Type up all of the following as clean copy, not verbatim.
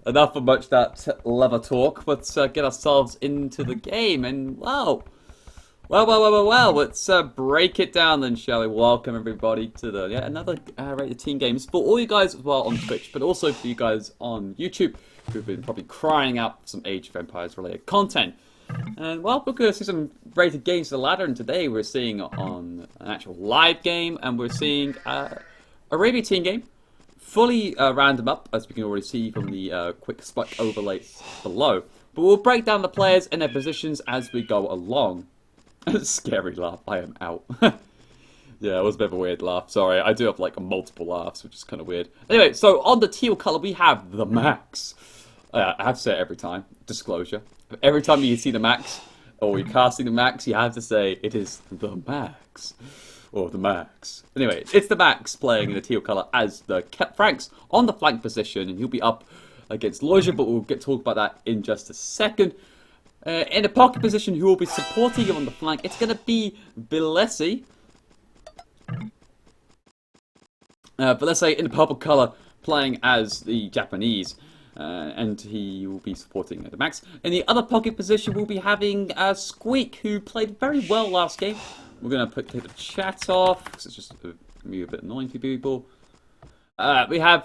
enough of much that leather talk. Let's get ourselves into the game. And wow, well. Let's break it down then, shall we? Welcome everybody to the another rated team games for all you guys as well on Twitch, but also for you guys on YouTube who've been probably crying out for some Age of Empires related content. And well, we're going to see some rated games to the ladder, and today we're seeing on an actual live game, and we're seeing a rated team game. Fully random up, as we can already see from the quick spike overlays below. But we'll break down the players and their positions as we go along. Scary laugh, I am out. Yeah, it was a bit of a weird laugh. Sorry, I do have like multiple laughs, which is kind of weird. Anyway, so on the teal color, we have the Max. I have to say it every time. Disclosure. Every time you see the Max, or you're casting the Max, you have to say it is the Max. Or the Max. Anyway, it's the Max playing in the teal colour as the Franks on the flank position, and he'll be up against Loja, but we'll get to talk about that in just a second. In the pocket position, who will be supporting him on the flank, it's going to be Bilesi. Bilesi in the purple colour, playing as the Japanese. And he will be supporting the Max. In the other pocket position, we'll be having Squeak, who played very well last game. We're going to take the chat off, because it's just maybe a bit annoying for people. We have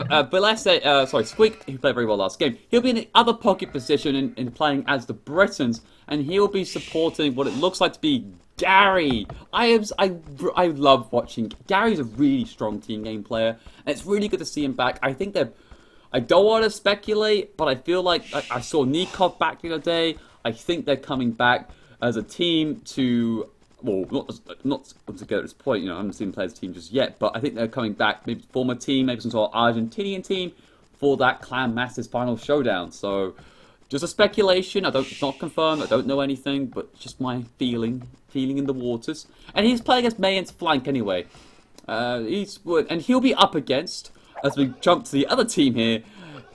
Squeak, who played very well last game. He'll be in the other pocket position in playing as the Britons, and he will be supporting what it looks like to be Gary. I love watching. Gary's a really strong team game player, and it's really good to see him back. I think they're... I don't want to speculate, but I feel like I saw Nikov back the other day. I think they're coming back as a team to... Well, not together at this point, I haven't seen them play as a team just yet, but I think they're coming back, maybe former team, maybe some sort of Argentinian team, for that Clan Masters final showdown. So, just a speculation, it's not confirmed, I don't know anything, but just my feeling in the waters. And he's playing against Mayan's flank anyway. And he'll be up against, as we jump to the other team here,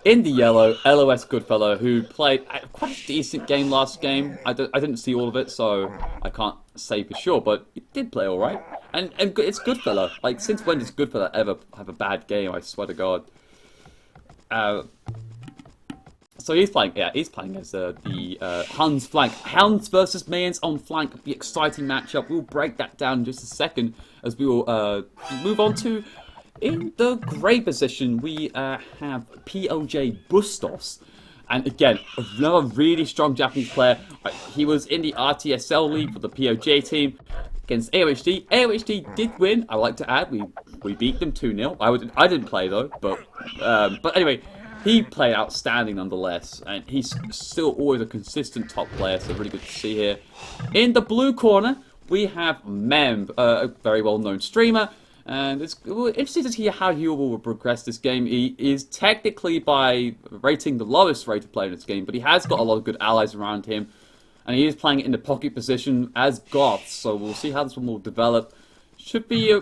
in the yellow, LOS Goodfellow, who played quite a decent game last game. I didn't see all of it, so I can't say for sure, but he did play alright. And it's Goodfellow. Like, since when does Goodfellow ever have a bad game, I swear to God. So he's playing as the Huns flank. Huns versus Mayans on flank. It'll be an exciting matchup. We'll break that down in just a second, as we will move on to... In the grey position, we have POJ Bustos. And again, another really strong Japanese player. He was in the RTSL league for the POJ team against AOHD. AOHD did win, I like to add. We beat them 2-0. I didn't play though, but anyway, he played outstanding nonetheless. And he's still always a consistent top player, so really good to see here. In the blue corner, we have Mem, a very well-known streamer. And it's interesting to see how he will progress this game. He is technically, by rating, the lowest rated player in this game, but he has got a lot of good allies around him. And he is playing in the pocket position as Goth, so we'll see how this one will develop. Should be I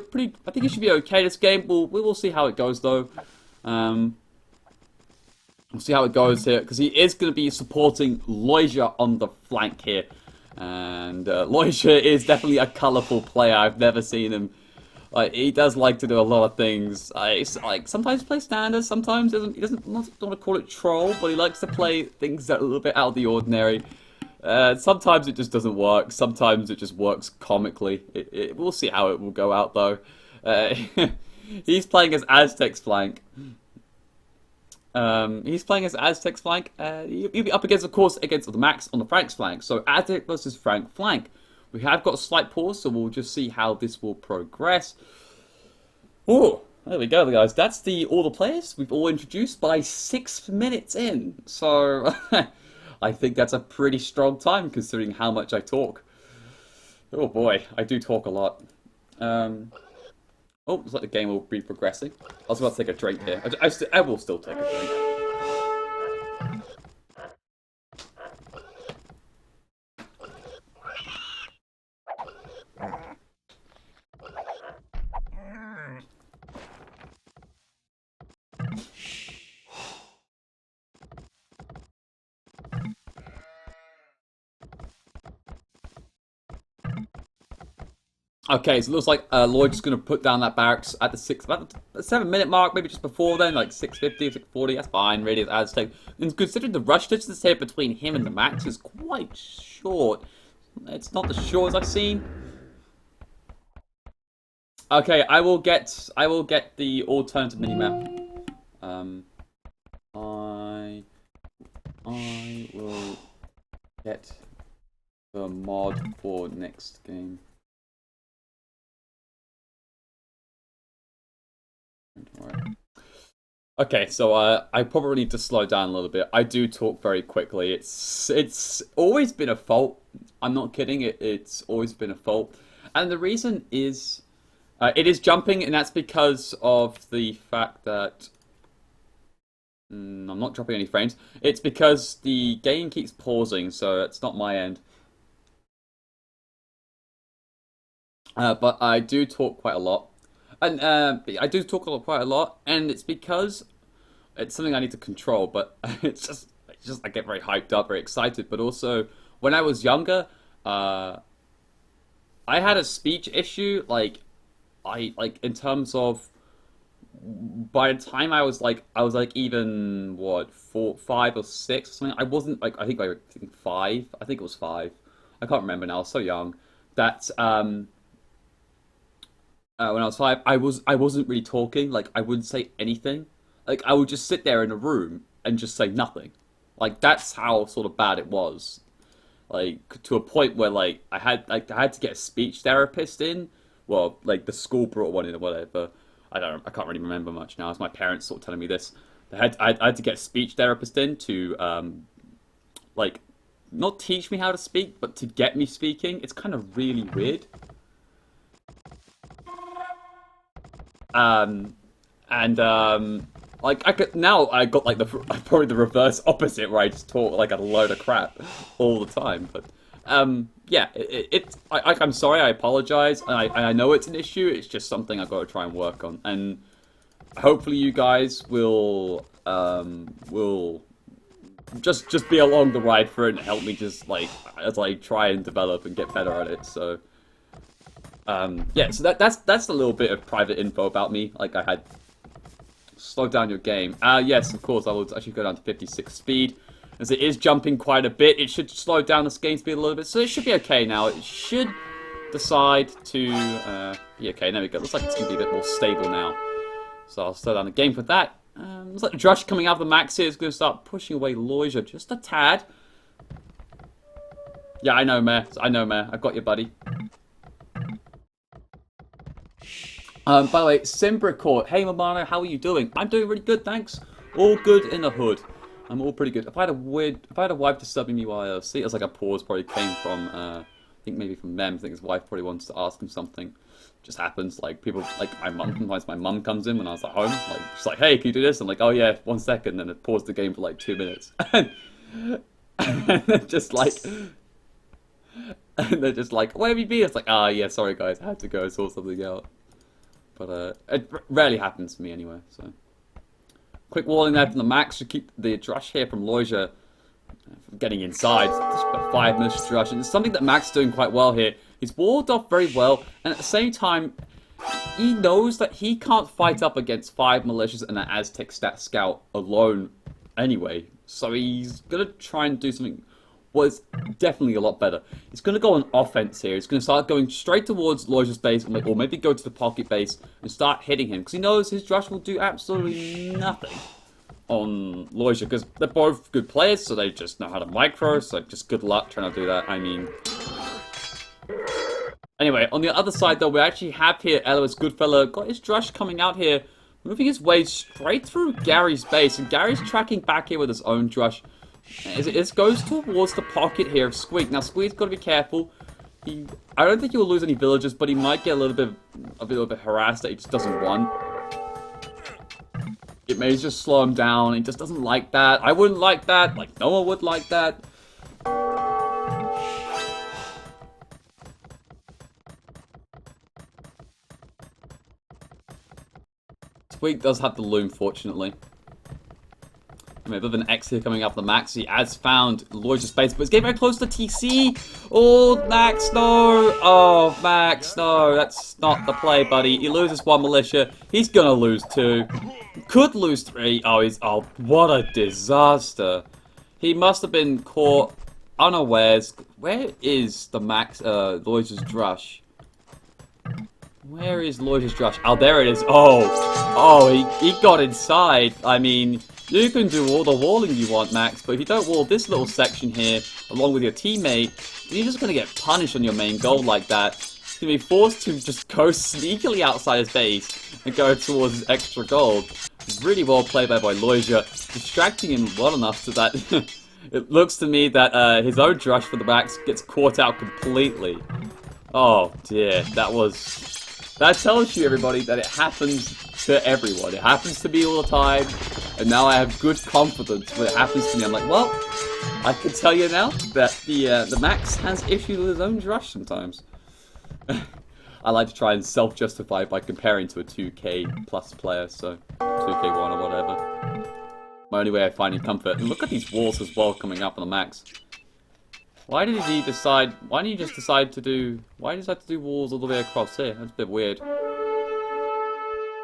think it should be okay this game. We will see how it goes though. We'll see how it goes here, because he is going to be supporting Loja on the flank here. And Loja is definitely a colourful player. I've never seen him. He does like to do a lot of things. Sometimes play standard, sometimes he doesn't want to call it troll, but he likes to play things that are a little bit out of the ordinary. Sometimes it just doesn't work. Sometimes it just works comically. We'll see how it will go out though. He's playing as Aztec's flank. He'll be up against, of course, against the Max on the Frank's flank. So Aztec versus Frank flank. We have got a slight pause, so we'll just see how this will progress. Oh, there we go, guys. That's all the players we've all introduced by 6 minutes in. So, I think that's a pretty strong time, considering how much I talk. Oh boy, I do talk a lot. Looks like the game will be progressing. I was about to take a drink here. I will still take a drink. Okay, so it looks like Lloyd's going to put down that barracks at about the 7 minute mark, maybe just before then, like 6:50, 6:40. That's fine, really, as Aztec. And considering the rush distance here between him and the Max is quite short, it's not the shortest I've seen. Okay, I will get the alternative minimap. I will get the mod for next game. Okay, so I probably need to slow down a little bit. I do talk very quickly. It's always been a fault. I'm not kidding. It's always been a fault, and the reason is it is jumping, and that's because of the fact that I'm not dropping any frames. It's because the game keeps pausing, so it's not my end. But I do talk quite a lot, and I do talk quite a lot, and it's because it's something I need to control. But it's just I get very hyped up, very excited. But also, when I was younger, uh, I had a speech issue. Like in terms of by the time I was like even what 4, 5 or 6 or something. I wasn't like I think 5. I think it was 5. I can't remember now. I was so young. That when I was 5, I wasn't really talking. Like I wouldn't say anything. Like I would just sit there in a room and just say nothing. Like that's how sort of bad it was. Like to a point where I had to get a speech therapist in. Well, like the school brought one in or whatever. I can't really remember much now. It's my parents sort of telling me this. I had to get a speech therapist in to like not teach me how to speak, but to get me speaking. It's kind of really weird. Um, and like I got like the probably the reverse opposite where I just talk like a load of crap all the time. But yeah, I'm sorry. I apologize. I know it's an issue. It's just something I've got to try and work on. And hopefully you guys will just be along the ride for it and help me just like as I try and develop and get better at it. So yeah, so that's a little bit of private info about me. Like I had slow down your game. Yes, of course I will actually go down to 56 speed. As it is jumping quite a bit, it should slow down the game speed a little bit. So it should be okay now. It should decide to be okay. There we go. Looks like it's going to be a bit more stable now. So I'll slow down the game for that. Looks like the Drush coming out of the max here is going to start pushing away Loisia just a tad. Yeah, I know, Meh. I know, Meh. I've got you, buddy. By the way, Simbricourt. Hey, Mamano, how are you doing? I'm doing really good, thanks. All good in the hood. I'm all pretty good. If I had a wife disturbing me while I see it was like a pause probably came from, I think maybe from Mem. I think his wife probably wants to ask him something. Just happens. Like people, like my mum. Sometimes my mum comes in when I was at home. Like she's like, "Hey, can you do this?" I'm like, "Oh yeah, 1 second." Then it paused the game for like 2 minutes, and they're just like, and they're just like, "Where have you been?" It's like, "Ah, yeah, sorry guys, I had to go sort something out." But it rarely happens to me anyway. So quick warning there from the Max to keep the Drush here from Loisia from getting inside. Just about 5 minutes to Drush, and it's something that Max is doing quite well here. He's walled off very well, and at the same time, he knows that he can't fight up against 5 militias and an Aztec scout alone anyway. So he's gonna try and do something was definitely a lot better. He's going to go on offense here. He's going to start going straight towards Loisia's base, or maybe go to the pocket base and start hitting him. Because he knows his Drush will do absolutely nothing on Loisia. Because they're both good players, so they just know how to micro. So just good luck trying to do that. I mean... Anyway, on the other side, though, we actually have here Elois Goodfella. Got his Drush coming out here, moving his way straight through Gary's base. And Gary's tracking back here with his own Drush. As it goes towards the pocket here of Squeak. Now, Squeak's got to be careful. I don't think he will lose any villagers, but he might get a little bit harassed that he just doesn't want. It may just slow him down. He just doesn't like that. I wouldn't like that. Like, no one would like that. Squeak does have the loom, fortunately. A bit of an X here coming up the Max. He has found Lloyd's space, but it's getting very close to TC. Oh, Max, no. Oh, Max, no. That's not the play, buddy. He loses one militia. He's gonna lose two. Could lose three. Oh, what a disaster. He must have been caught unawares. Where is the Max, Lloyd's Drush? Where is Lloyd's Drush? Oh, there it is. He got inside. I mean, you can do all the walling you want, Max, but if you don't wall this little section here, along with your teammate, then you're just going to get punished on your main goal like that. He's going to be forced to just go sneakily outside his base and go towards his extra gold. Really well played by Loisia, distracting him well enough so that it looks to me that his own Drush for the Max gets caught out completely. Oh dear, that tells you, everybody, that it happens to everyone. It happens to me all the time, and now I have good confidence when it happens to me. I'm like, well, I can tell you now that the Max has issues with his own Drush sometimes. I like to try and self-justify by comparing to a 2K plus player, so 2K1 or whatever. My only way of finding comfort. And look at these walls as well coming up on the Max. Why did he decide? Why didn't he just decide to do? Why did he decide to do walls all the way across here? That's a bit weird.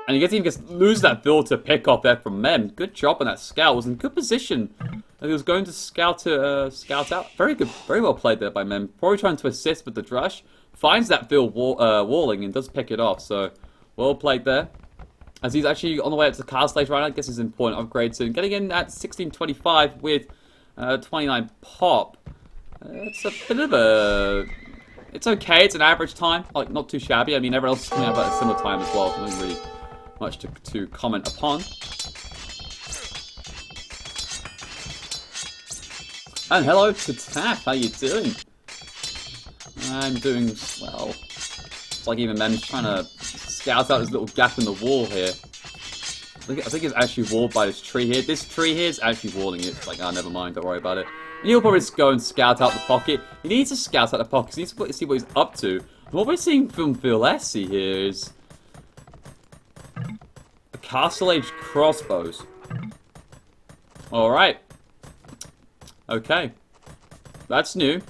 And he gets even lose that build to pick off there from Mem. Good job on that scout. Was in good position. He was going to scout out. Very good, very well played there by Mem. Probably trying to assist with the Drush. Finds that build walling and does pick it off. So well played there. As he's actually on the way up to the castle stage right now. I guess he's in point upgrade soon. Getting in at 1625 with 29 pop. It's a bit of a... It's okay, it's an average time, like not too shabby. I mean, everyone else is coming out at a similar time as well, so nothing really much to comment upon. And hello to Taff, how you doing? I'm doing well. It's like even Mem's trying to scout out this little gap in the wall here. I think it's actually walled by this tree here. This tree here is actually walling it. It's like, oh, never mind, don't worry about it. And he'll probably just go and scout out the pocket. He needs to scout out the pocket. He needs to see what he's up to. And what we're seeing from Vilesi here is a Castle Age crossbows. Alright. Okay. That's new.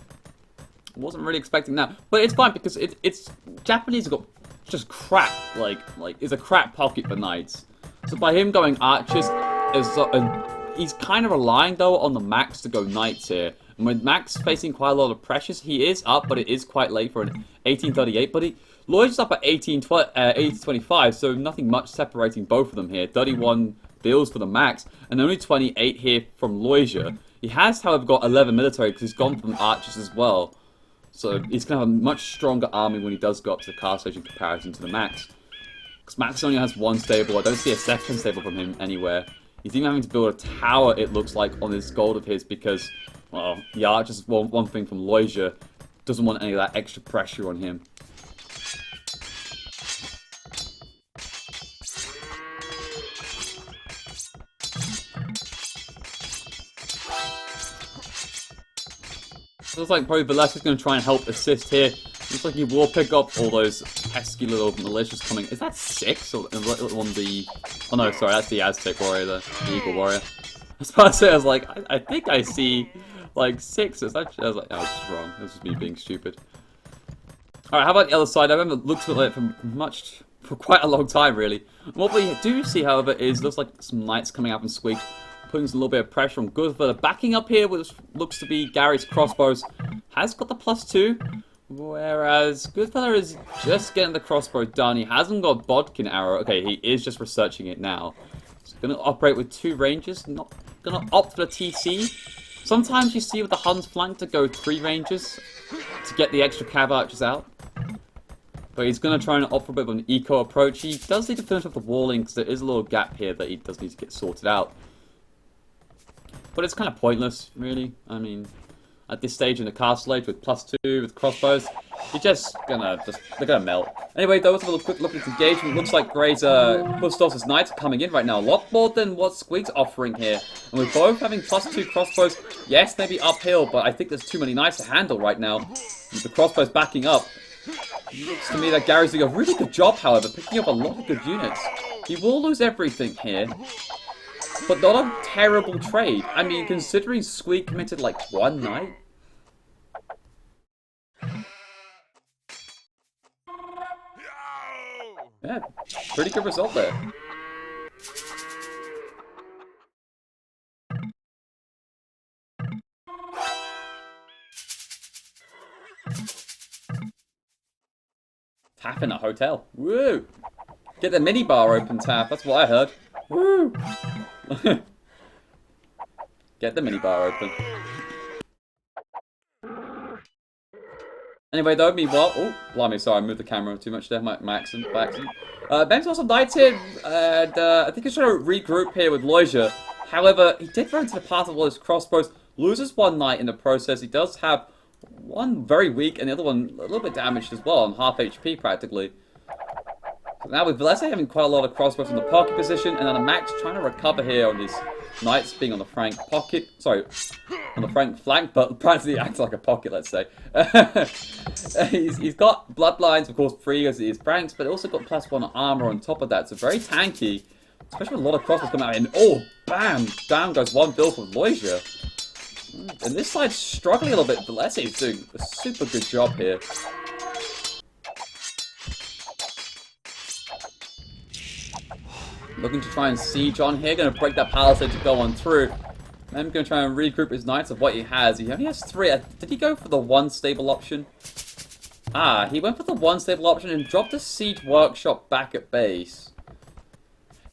Wasn't really expecting that. But it's fine because it's Japanese have got just crap, like it's a crap pocket for knights. So by him going archers, he's kind of relying, though, on the Max to go knights here. And with Max facing quite a lot of pressures, he is up, but it is quite late for an 1838. But Lloyd's up at 1825, so nothing much separating both of them here. 31 bills for the Max, and only 28 here from Loisia. He has, however, got 11 military, because he's gone from archers as well. So he's going to have a much stronger army when he does go up to the castle age in comparison to the Max. Because Max only has one stable. I don't see a second stable from him anywhere. He's even having to build a tower, it looks like, on this gold of his because, well, the archers want one thing from Loisia. Doesn't want any of that extra pressure on him. Looks like probably Velasquez is going to try and help assist here. Looks like he will pick up all those pesky little militias coming. Is that 6 on the... Oh no, sorry, that's the Aztec warrior, the Eagle warrior. I was about to say, I was like, I think I see like 6. I was like, oh, it's just wrong. This is me being stupid. Alright, how about the other side? I haven't looked at it for quite a long time, really. What we do see, however, is looks like some knights coming up and squeak, putting a little bit of pressure on Goodfellow. Backing up here, which looks to be Gary's crossbows, has got the +2, whereas Goodfellow is just getting the crossbow done. He hasn't got Bodkin arrow. Okay, he is just researching it now. He's going to operate with 2 ranges, not going to opt for the TC. Sometimes you see with the Hun's flank to go 3 ranges to get the extra cav archers out. But he's going to try and opt for a bit of an eco approach. He does need to finish off the walling because there is a little gap here that he does need to get sorted out. But it's kind of pointless, really. I mean, at this stage in the castle age with +2 with crossbows, you're just gonna they're gonna melt. Anyway, though, let's have a quick look at the engagement. Looks like Grey's Pustos' knights are coming in right now. A lot more than what Squeak's offering here. And we're both having +2 crossbows. Yes, maybe uphill, but I think there's too many knights to handle right now. With the crossbows backing up. It looks to me that Gary's doing a really good job, however, picking up a lot of good units. He will lose everything here. but not a terrible trade. I mean, considering Squeak committed like one knight. Yeah, pretty good result there. Tap in a hotel. Woo! Get the minibar open, Tap. That's what I heard. Woo! Get the minibar open. Anyway, though, meanwhile... Oh, blimey, sorry, I moved the camera too much there. My accent, by accident. Ben's got some knights here, and I think he's trying to regroup here with Loisia. However, he did run into the path of all his crossbows, loses one knight in the process. He does have one very weak, and the other one a little bit damaged as well, on half HP practically. So now with Velese having quite a lot of crossbows in the pocket position, and then Max trying to recover here on his knights being on the flank pocket. Sorry, on the flank, but practically acts like a pocket, let's say. he's got bloodlines, of course, free as he is Franks, but also got +1 armor on top of that, so very tanky, especially with a lot of crossbows coming out. And oh, bam! Down goes one build for Loisia. And this side's struggling a little bit. Velese is doing a super good job here. Looking to try and siege on here. Going to break that palisade to go on through. I'm going to try and regroup his knights of what he has. He only has 3. Did he go for the 1 stable option? Ah, he went for the 1 stable option and dropped the siege workshop back at base.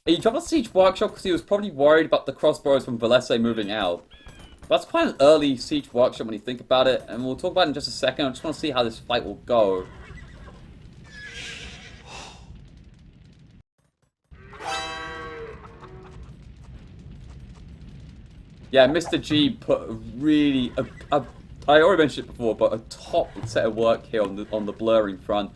He dropped the siege workshop because he was probably worried about the crossbows from Velese moving out. That's quite an early siege workshop when you think about it, and we'll talk about it in just a second. I just want to see how this fight will go. Yeah, Mr. G put a really, I already mentioned it before, but a top set of work here on the blurring front.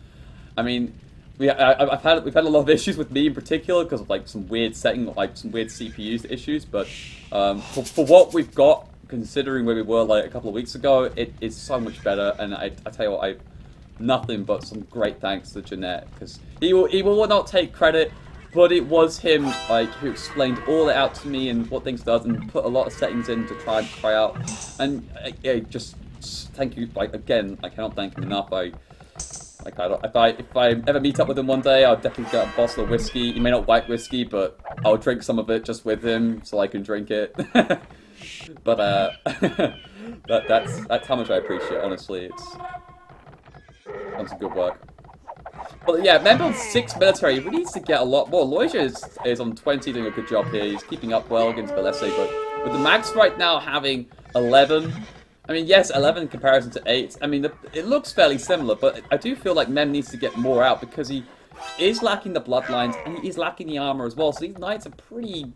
I mean, we've had a lot of issues with me in particular because of like some weird setting, like some weird CPU issues. But for what we've got, considering where we were like a couple of weeks ago, it is so much better. And I tell you what, nothing but some great thanks to Jeanette, because he will not take credit. But it was him, like, who explained all it out to me and what things does, and put a lot of settings in to try and try out. And yeah, just thank you. Like again, I cannot thank him enough. If I ever meet up with him one day, I'll definitely get a bottle of whiskey. He may not like whiskey, but I'll drink some of it just with him so I can drink it. But that's how much I appreciate. Honestly, that's some good work. But yeah, Member on 6 military, he really needs to get a lot more. Loisia is on 20, doing a good job here. He's keeping up well against Velese, but with the max right now having 11, I mean, yes, 11 in comparison to 8. I mean, it looks fairly similar, but I do feel like Mem needs to get more out because he is lacking the bloodlines and he is lacking the armor as well. So these knights are pretty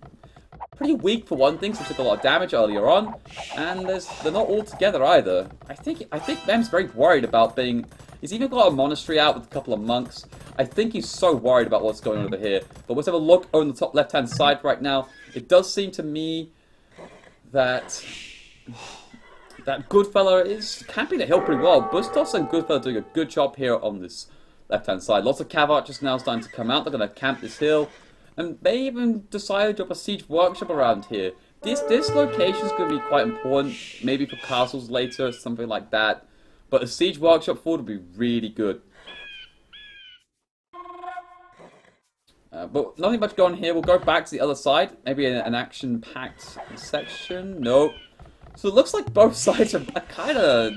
weak for one thing, so they took a lot of damage earlier on, and they're not all together either. I think Mem's very worried about being. He's even got a monastery out with a couple of monks. I think he's so worried about what's going on over here. But let's have a look on the top left-hand side right now. It does seem to me that Goodfella is camping the hill pretty well. Bustos and Goodfella are doing a good job here on this left-hand side. Lots of cav archers now starting to come out. They're going to camp this hill. And they even decided to drop a siege workshop around here. This location is going to be quite important. Maybe for castles later, something like that. But a siege workshop forward would be really good. But nothing much going here. We'll go back to the other side. Maybe an action-packed section. Nope. So it looks like both sides are kind of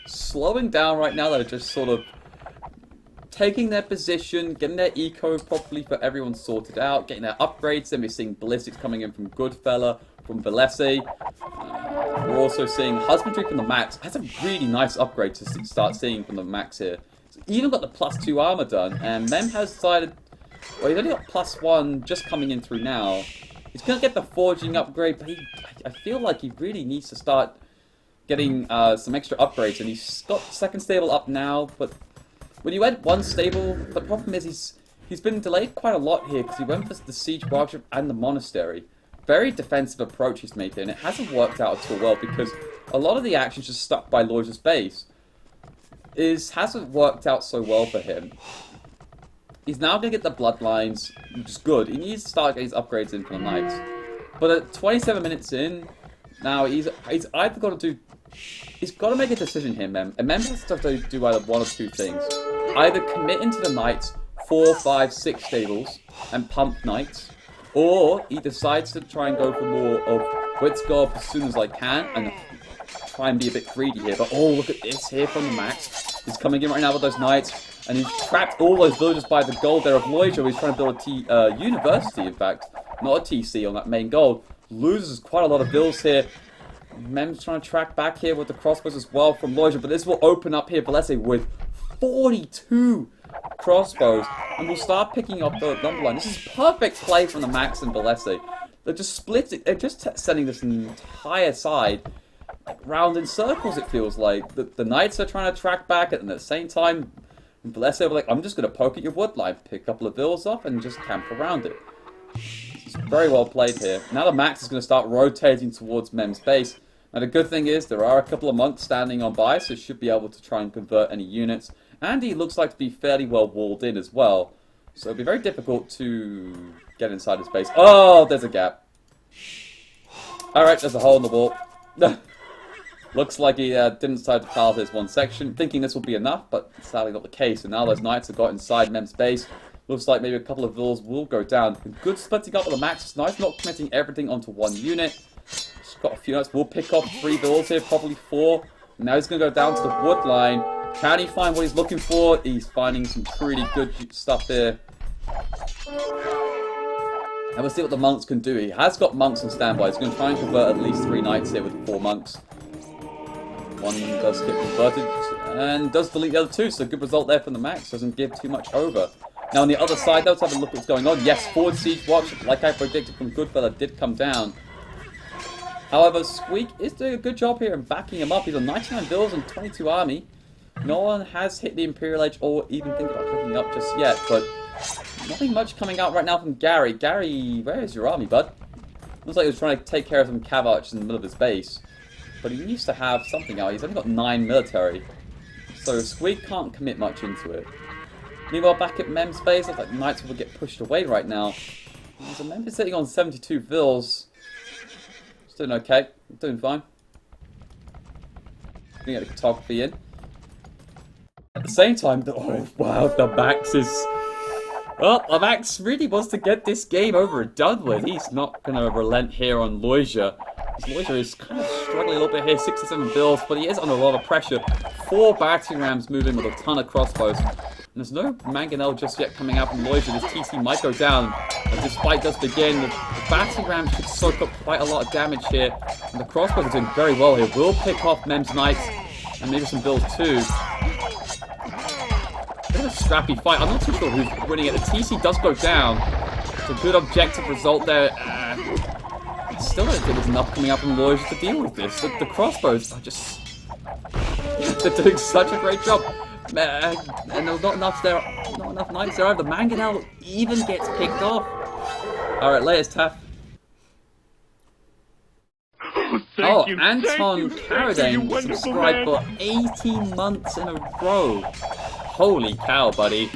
slowing down right now. They're just sort of taking their position, getting their eco properly for everyone sorted out, getting their upgrades. Then we're seeing ballistics coming in from Goodfella, from Velese. We're also seeing husbandry from the max. That's a really nice upgrade to start seeing from the max here. So even got the +2 armor done, and Mem has decided. Well, he's only got +1 just coming in through now. He's gonna get the forging upgrade, but I feel like he really needs to start getting some extra upgrades. And he's got second stable up now, but when you went 1 stable, the problem is he's been delayed quite a lot here because he went for the siege workshop and the monastery. Very defensive approach he's made here, and it hasn't worked out at all well because a lot of the actions just stuck by Loisia's base hasn't worked out so well for him. He's now going to get the bloodlines, which is good. He needs to start getting his upgrades in for the knights. But at 27 minutes in, now he's either got to do... He's got to make a decision here, Mem. And Mem has to do either one or two things. Either commit into the Knights 4, 5, 6 stables and pump Knights, or he decides to try and go for more of Blitzgolf as soon as I can and try and be a bit greedy here. But oh, look at this here from the Max. He's coming in right now with those Knights, and he's trapped all those villagers by the gold there of Loija. He's trying to build a university, in fact, not a TC on that main gold. Loses quite a lot of bills here. Mem's trying to track back here with the crossbows as well from Loija, but this will open up here, Valese, with 42 crossbows, and we'll start picking up the number line. This is perfect play from the Max and Valese. They're just splitting, they're just sending this entire side like round in circles, it feels like. The Knights are trying to track back, and at the same time, Valese were like, I'm just going to poke at your wood line, pick a couple of vills off, and just camp around it. It's very well played here. Now the Max is going to start rotating towards Mem's base. Now the good thing is there are a couple of monks standing on by, so should be able to try and convert any units. And he looks like to be fairly well walled in as well. So it'll be very difficult to get inside his base. Oh, there's a gap. Alright, there's a hole in the wall. Looks like he didn't decide to pile his one section, thinking this will be enough, but sadly not the case. And now those Knights have got inside Mem's base. Looks like maybe a couple of vills will go down. Good splitting up with the Max. It's nice not committing everything onto one unit. Just got a few Knights. We'll pick off 3 vills here, probably 4. Now he's going to go down to the wood line. Can he find what he's looking for? He's finding some pretty good stuff here. And we'll see what the monks can do. He has got monks on standby. He's going to try and convert at least 3 Knights here with 4 monks. One does get converted and does delete the other 2. So good result there from the Max. Doesn't give too much over. Now on the other side, let's have a look at what's going on. Yes, forward siege watch, like I predicted from Goodfella, did come down. However, Squeak is doing a good job here and backing him up. He's on 99 vills and 22 army. No one has hit the Imperial Edge or even think about picking up just yet, but nothing much coming out right now from Gary. Gary, where is your army, bud? Looks like he was trying to take care of some cav archers in the middle of his base. But he needs to have something out. He's only got 9 military. So Squeak can't commit much into it. Meanwhile, back at Mem's base, looks like the Knights will get pushed away right now. So Mem is sitting on 72 vills. It's doing okay. Doing fine. Gonna get the photography in. At the same time, oh wow, the Max is... Well, the Max really wants to get this game over and done with. He's not going to relent here on Loija. Loija is kind of struggling a little bit here, 67 vills, but he is under a lot of pressure. 4 battering rams moving with a ton of crossbows. And there's no mangonel just yet coming out from Loija. This TC might go down as this fight does begin. The battering rams should soak up quite a lot of damage here. And the crossbows are doing very well here. We'll pick off Mem's Knights and maybe some vills too. Bit of a scrappy fight. I'm not too sure who's winning it. The TC does go down. It's a good objective result there. I still don't think there's enough coming out from Loija to deal with this. The crossbows are just... they're doing such a great job. And there's not enough Knights there. The mangonel even gets picked off. Alright, latest Taff. Oh, Anton Carradine subscribed for 18 months in a row. Holy cow, buddy.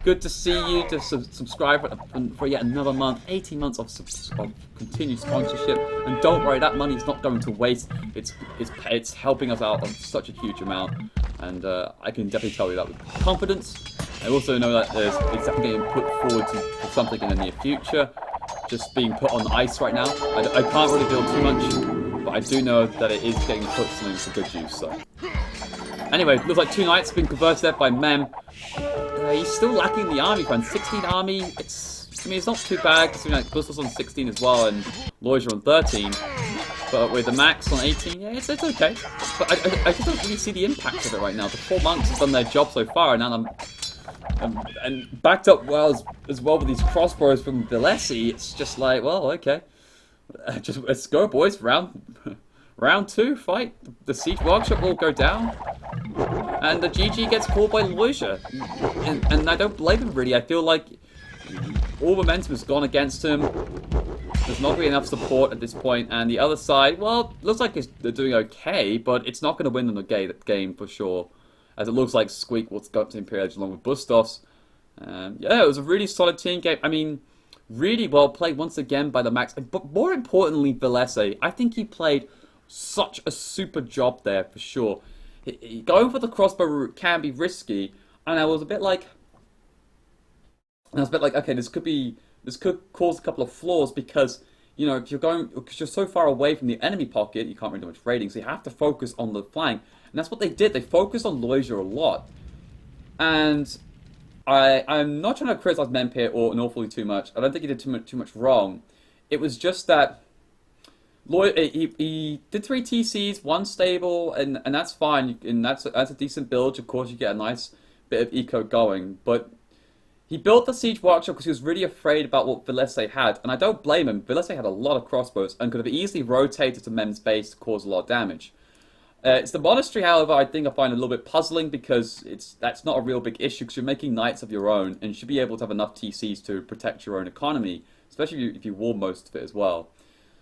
Good to see you to subscribe for yet another month. 18 months of continued sponsorship. And don't worry, that money is not going to waste. It's helping us out on such a huge amount. And I can definitely tell you that with confidence. I also know that it's definitely getting put forward to something in the near future. Just being put on ice right now. I can't really feel too much, but I do know that it is getting put into good use. So, anyway, looks like 2 Knights have been converted there by Mem. He's still lacking the army front. 16 army. I mean, it's not too bad considering like Bustos on 16 as well and Loija on 13. But with the Max on 18, yeah, it's okay. But I just don't really see the impact of it right now. The 4 monks have done their job so far, and now and backed up well as well with these crossbows from Valese. It's just like, well, okay, just let's go, boys. Round 2, fight. The siege workshop will go down, and the GG gets called by Loija, and I don't blame him really. I feel like all momentum has gone against him. There's not really enough support at this point, and the other side, well, looks like they're doing okay, but it's not going to win them the game for sure, as it looks like Squeak will go up to Imperial Edge along with Bustos. Yeah, it was a really solid team game. I mean, Really well played once again by the Max. But more importantly, Velese, I think he played such a super job there for sure. Going for the crossbow route can be risky, and I was a bit like, okay, this could cause a couple of flaws because if you're going because you're so far away from the enemy pocket, you can't really do much raiding, so you have to focus on the flank, and that's what they did. They focused on Loisia a lot, and I'm not trying to criticize Mempier or an awfully too much. I don't think he did too much wrong. It was just that he did three TCs, one stable, and that's fine, and that's a decent build. Of course, you get a nice bit of eco going, but he built the siege workshop because he was really afraid about what Velese had, and I don't blame him. Velese had a lot of crossbows and could have easily rotated to Mem's base to cause a lot of damage. It's the monastery, however, I think I find a little bit puzzling because that's not a real big issue because you're making knights of your own and you should be able to have enough TCs to protect your own economy, especially if you war most of it as well.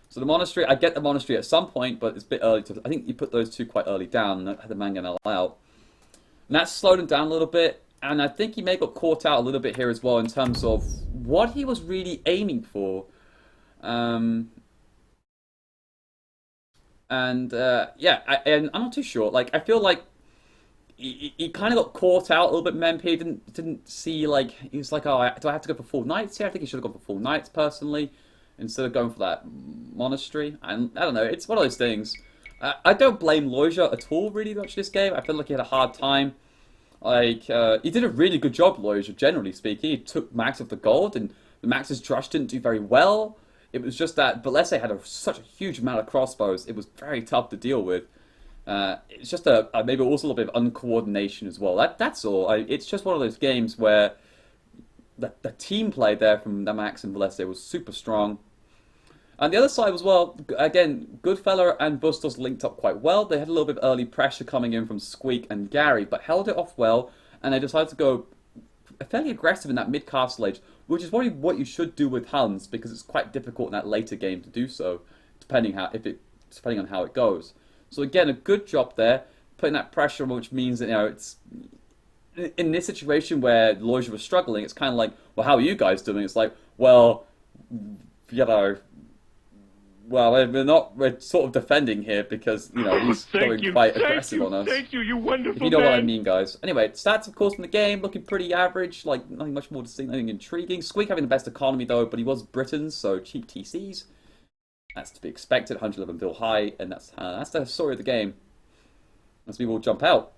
So the monastery, I get the monastery at some point, but it's a bit early to. I think you put those two quite early down and had the mangonel out, and that slowed him down a little bit. And I think he may have got caught out a little bit here as well in terms of what he was really aiming for. Um, yeah, and I'm not too sure. Like, I feel like he kind of got caught out a little bit. Memp he didn't see like he was like, oh, do I have to go for full knights here? I think he should have gone for full knights personally instead of going for that monastery. And I don't know. It's one of those things. I don't blame Loisia at all really much this game. I feel like he had a hard time. Like, he did a really good job, Loisia, generally speaking. He took max of the gold, and the Max's Drush didn't do very well. It was just that Velese had such a huge amount of crossbows, it was very tough to deal with. It's just maybe also a little bit of uncoordination as well. That's all. It's just one of those games where the team play there from the Max and Velese was super strong. On the other side as well, again, Goodfellow and Bustos linked up quite well. They had a little bit of early pressure coming in from Squeak and Gary, but held it off well, and they decided to go fairly aggressive in that mid-castle age, which is probably what you should do with Huns, because it's quite difficult in that later game to do so, depending on how it goes. So again, a good job there, putting that pressure, which means that it's in this situation where Loisia was struggling. It's kind of like, well, how are you guys doing? It's like, well, you know. Well, we're sort of defending here because, he's going quite aggressive on us. Thank you, you wonderful If you know man. what I mean, guys. Anyway, stats, of course, from the game, looking pretty average, like, nothing much more to see, nothing intriguing. Squeak having the best economy, though, but he was Britain, so cheap TCs. That's to be expected, 111 bill high, and that's the story of the game. As we will jump out.